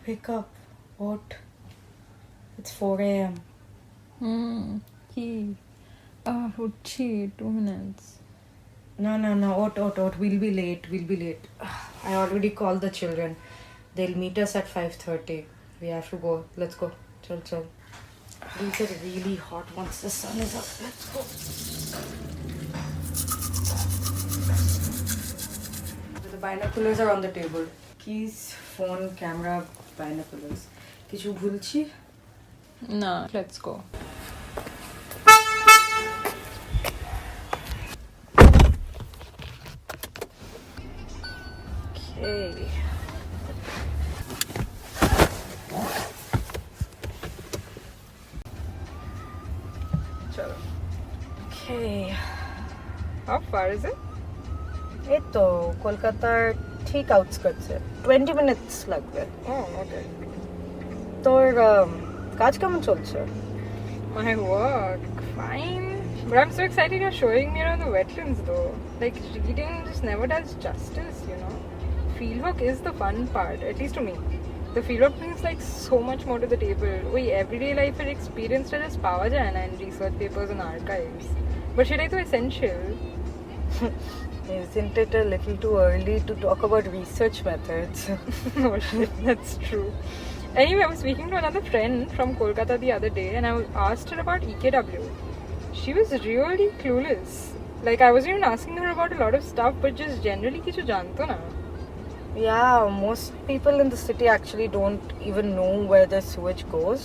Wake up. What? It's 4 a.m. He. Uchi, 2 minutes. No. Ot. We'll be late. I already called the children. They'll meet us at 5:30. We have to go. Let's go. Chal. We'll get really hot once the sun is up. Let's go. The binoculars are on the table. Keys, phone, camera, binoculars. Kichu bhulchi? No, let's go. Okay. Chalo. Okay. How far is it? এই তো কলকাতার ঠিক আউটস্কার্টসে 20 minutes লাগবে। Oh, okay. তোর কাজ কেমন চলছে? My work, fine. But I'm so excited you're showing me around the wetlands though. Like, reading just never does justice, you know. Fieldwork is the fun part, at least to me. The fieldwork brings like so much more to the table. Wait, everyday life and experience to just power jana and research papers and archives. But shit, I thought essential. Isn't it a little too early to talk about research methods? Oh shit, that's true. Anyway, I was speaking to another friend from Kolkata the other day and I asked her about EKW. She was really clueless. Like, I wasn't even asking her about a lot of stuff, but just generally kichu janto na. Yeah, most people in the city actually don't even know where their sewage goes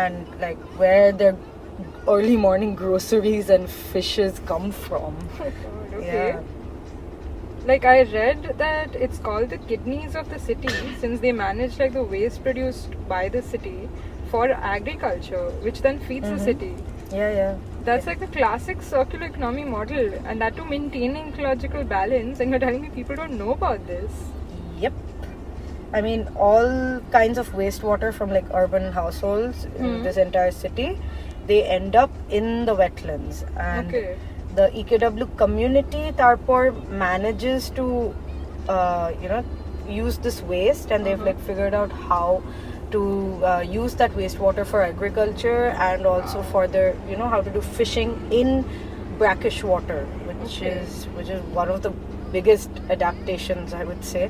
and like where their early morning groceries and fishes come from. Oh god, okay. Yeah. Like, I read that it's called the kidneys of the city since they manage like the waste produced by the city for agriculture, which then feeds the city. Yeah. That's like the classic circular economy model, and that to maintain ecological balance. And you're telling me people don't know about this? Yep. I mean, all kinds of wastewater from like urban households in this entire city, they end up in the wetlands. And Okay. the EKW community tarpor manages to, use this waste, and they've like figured out how to use that wastewater for agriculture and also for their, how to do fishing in brackish water, which is one of the biggest adaptations, I would say.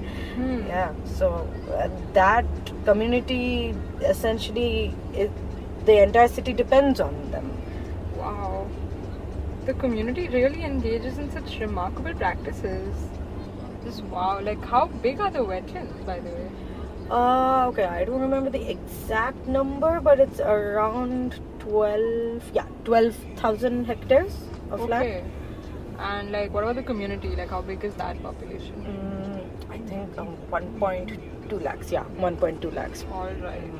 Yeah, so that community essentially, the entire city depends on them. Wow. The community really engages in such remarkable practices. Just wow. Like, how big are the wetlands, by the way? Okay, I don't remember the exact number, but it's around 12,000 hectares of land. Okay. And like, what about the community? Like, how big is that population? I think 1.2 lakhs. Yeah, 1.2 lakhs. All right.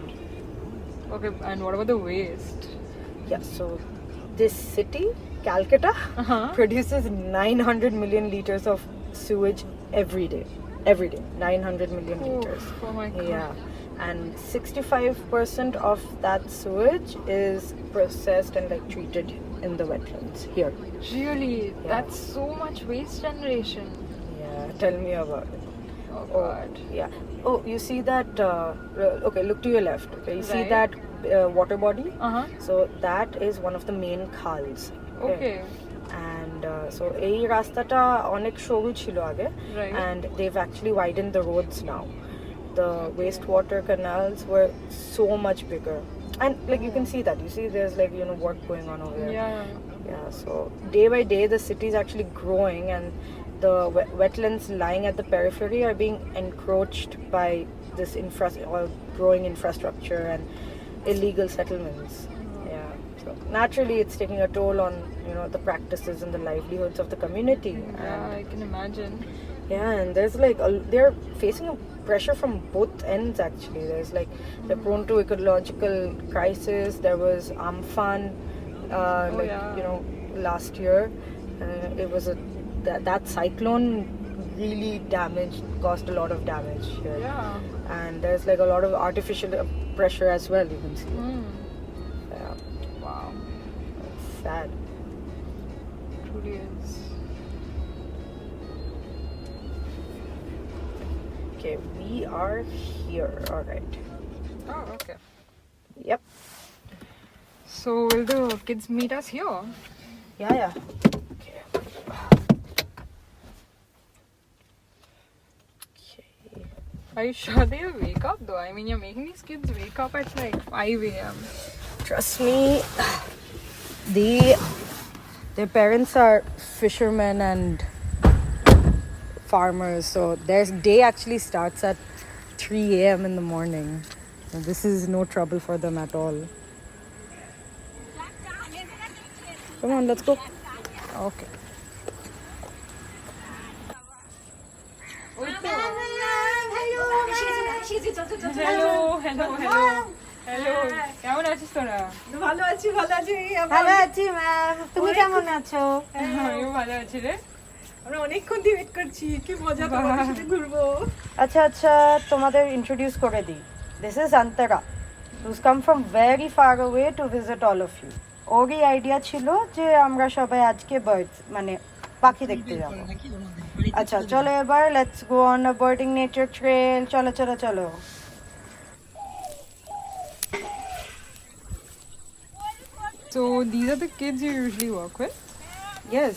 Okay, and what about the waste? Yeah, so this city, Calcutta, produces 900 million liters of sewage every day. 900 million liters. Oh my god. Yeah, and 65% of that sewage is processed and like treated in the wetlands here. Really? That's so much waste generation. Yeah, tell me about it. Oh god. Yeah. Oh, you see that? Okay, look to your left. Okay, you see Right. that water body? So that is one of the main khals. Okay. And so এই রাস্তাটা অনেক সরু ছিল আগে, Right. and they've actually widened the roads now. The wastewater canals were so much bigger, and like you can see that. You see, there's like work going on over there. Yeah. So day by day, the city is actually growing, and the wetlands lying at the periphery are being encroached by this growing infrastructure and illegal settlements. Yeah. So naturally, it's taking a toll on the practices and the livelihoods of the community. Yeah, I can imagine. Yeah, and there's like they're facing a pressure from both ends actually. There's like they're prone to ecological crisis. There was Amphan, last year. It was that cyclone really caused a lot of damage here. Yeah. And there's like a lot of artificial pressure as well. You can see. Yeah, Wow. it's sad. Truly is. Okay, we are here. All right. Oh, okay. Yep. So will the kids meet us here? Yeah. Okay. Are you sure they'll wake up though? I mean, you're making these kids wake up at like 5 a.m. Trust me, their parents are fishermen and farmers, so their day actually starts at 3 a.m. in the morning. And this is no trouble for them at all. Come on, let's go. Okay. Hello. কেমন আছিস তোরা? ভালো আছি ma'am, তুমি অনেক কেমন আছো? আমিও ভালো আছি রে। আমরা অনেকক্ষণ দিয়ে ওয়েট করছি, কি মজা তোমাদের সাথে ঘুরবো। আচ্ছা তোমাদের introduce করে দিই. This is Antara, who's come from very far away to visit all of you. ওরই আইডিয়া ছিল যে আমরা সবাই আজকে বার্ডস মানে পাখি দেখতে যাব। আচ্ছা চলো এবার let's go on a birding nature trail. চলো। So these are the kids you usually work with? Yes,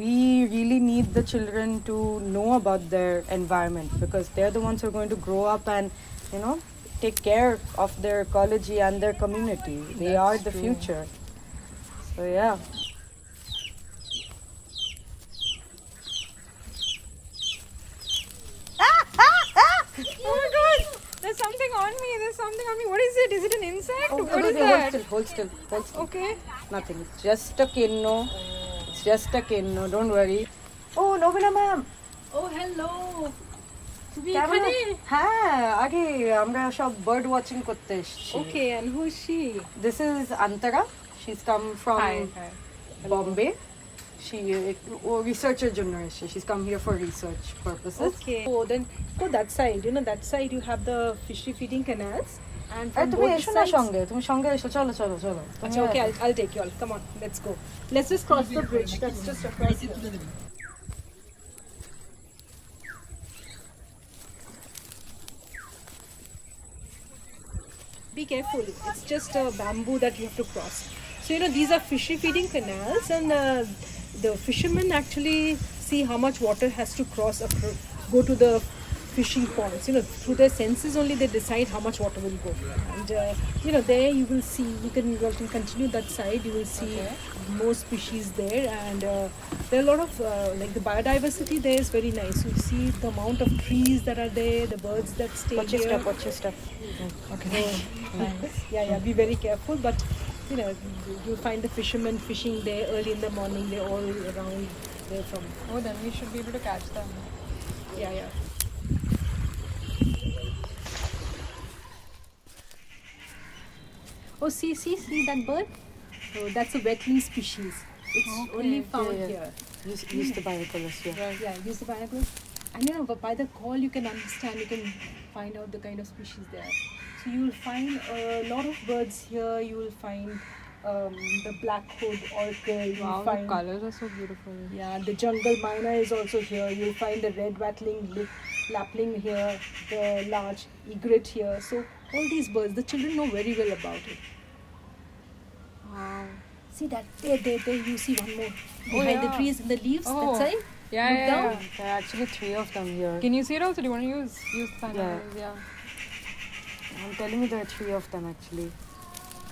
we really need the children to know about their environment because they're the ones who are going to grow up and, take care of their ecology and their community. They are the future. So yeah. Oh my god! There's something on me. What is it? Is it an insect? What is that? Hold still. Okay. Nothing. It's just a kinno. Don't worry. Oh, Novena ma'am. O hello, তুমি কেমন এখানে? হ্যাঁ আগে আমরা সব bird watching করতে এসেছি। Okay, and who is she? This is Antara. She's come from Hi. Bombay. She researcher জন্য এসেছে. She's come here for research purposes. Okay, O then go that side, that side you have the fishery feeding canals and আরে from তুমি both এসো না sides. তুমি সঙ্গে এসো চলো আচ্ছা, okay, I'll take you all. Come on, let's go. Let's just cross the bridge. That's just across here. Be careful. It's just a bamboo that you have to cross. So these are fishery feeding canals, and the fishermen actually see how much water has to go to the fishing ponds. Through their senses only they decide how much water will go. And there you will see. You can continue that side. You will see more species there, and there are a lot of like the biodiversity there is very nice. You see the amount of trees that are there, the birds that stay Watch your there. step, watch your step. Okay. Yeah, be very careful. But you'll find the fishermen fishing there early in the morning. They're all around there from. Oh, then we should be able to catch them. Yeah. Oh, see that bird? Oh, that's a wetland species. It's only found here. Use the binoculars here. Yeah, use the binoculars. And by the call you can understand, you can find out the kind of species there. So you will find a lot of birds here. You will find the black-hood orchid. Wow, You'll the find, colors are so beautiful. yeah, the jungle myna is also here. You'll find the red watling lapwing here, the large egret here. So all these birds, the children know very well about it. Wow. See that there you see one more behind the yeah. trees and the leaves. Oh. That side. Yeah, Look down. There are actually 3 of them here. Can you see it also? Do you want to use the binoculars? Yeah. I'm telling you there are 3 of them actually.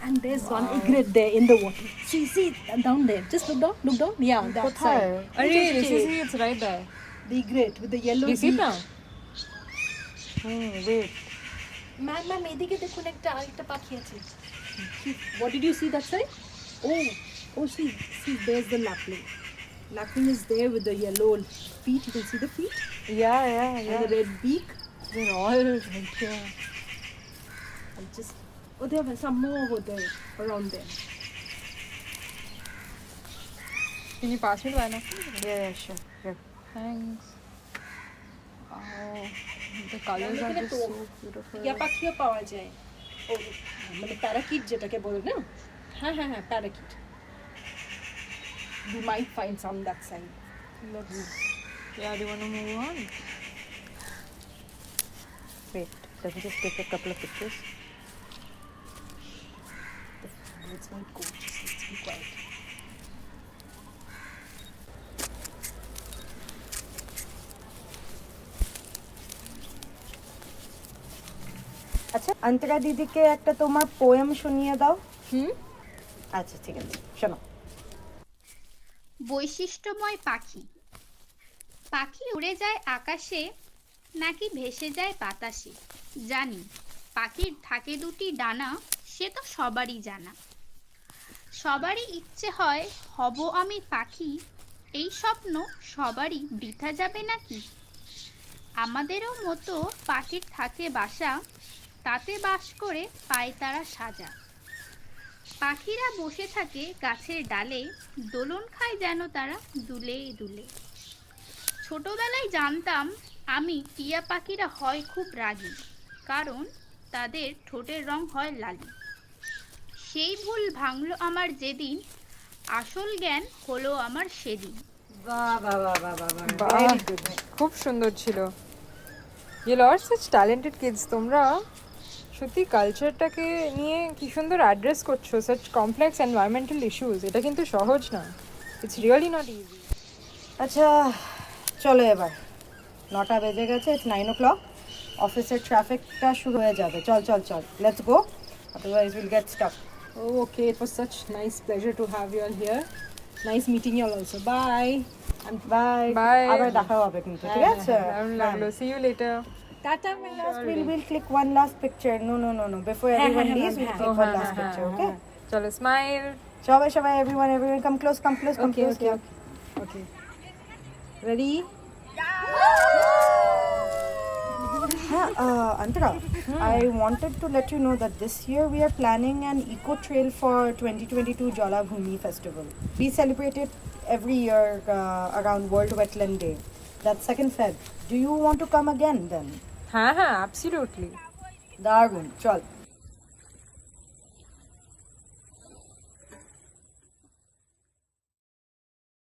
And there's one egret there in the water. See down there. Just look down. Yeah, that side. Arey, see, it's right there. The egret with the yellow Do you see it beak. now? Wait. Ma'am এদিকে দেখুন একটা আরেকটা পাখি আছে। What did you see that side? Oh, see, there's the lapwing. Lapwing is there with the yellow feet. You can see the feet Yeah. and the red beak. They're all right here. And just there are some more over there around there. Can you pass me the binoculars? Yeah, sure. Here. Thanks. Wow. The colors are just so beautiful. টিয়া পাখিও পাওয়া যায়। ও মানে parakeet যেটাকে বলে না? হ্যাঁ parakeet. You might find some that side. Yeah, do you want to move on? Wait, let me just take a couple of pictures. It's my coach. Let's be quiet. আচ্ছা অন্তরা দিদিকে একটা তোমার পোয়েম শুনিয়ে দাও। হুম। আচ্ছা ঠিক আছে, শোনো। বৈশিষ্ট্যময় পাখি। পাখি উড়ে যায় আকাশে নাকি ভেসে যায় বাতাসে জানি, পাখির থাকে দুটি ডানা, সে তো সবারই জানা। সবারই ইচ্ছে হয় হব আমি পাখি, এই স্বপ্ন সবারই বৃথা যাবে নাকি? আমাদেরও মতো পাখির থাকে বাসা, তাতে বাস করে পায় তারা সাজা। পাখিরা বসে থাকে গাছের ডালে, দোলন খায় যেন তারা দুলে দুলে। ছোটবেলায় জানতাম আমি টিয়া পাখিরা হয় খুব রাগী, কারণ তাদের ঠোঁটের রং হয় লালি। সেই ভুল ভাঙলো আমার যেদিন, আসল জ্ঞান হলো আমার সেদিন। বাহ বাহ বাহ বাহ বাহ বাহ, ভেরি গুড। খুব সুন্দর ছিল। You lot such talented kids. তোমরা সত্যি কালচারটাকে নিয়ে কি সুন্দর অ্যাড্রেস করছো, সাচ কমপ্লেক্স এনভায়রনমেন্টাল ইস্যুস। এটা কিন্তু সহজ না, ইটস রিয়েলি নট ইজি। আচ্ছা চলো এবার, 9টা বেজে গেছে, ইটস 9 o'clock, অফিসের ট্রাফিকটা শুরু হয়ে যাবে। চল চল চল, let's go, otherwise will get Starc. Oh, okay. It was such nice pleasure to have you all here. Nice meeting you all also. Bye. Bye Bye. আবার দেখা হবে কিন্তু, ঠিক আছে? দারুণ লাগলো, see you later. Tata, my Last, we'll click one last picture. No. Before everyone leaves, we'll click one last picture, okay? চলো smile. Shabay, everyone, come close, come close, come Okay, close. okay, Yeah. okay. Ready? Antara, I wanted to let you know that this year we are planning an eco trail for 2022 Jalabhumi Festival. We celebrate it every year around World Wetland Day. That's 2nd Feb. Do you want to come again then? হ্যাঁ হ্যাঁ, absolutely. Dargun, chal.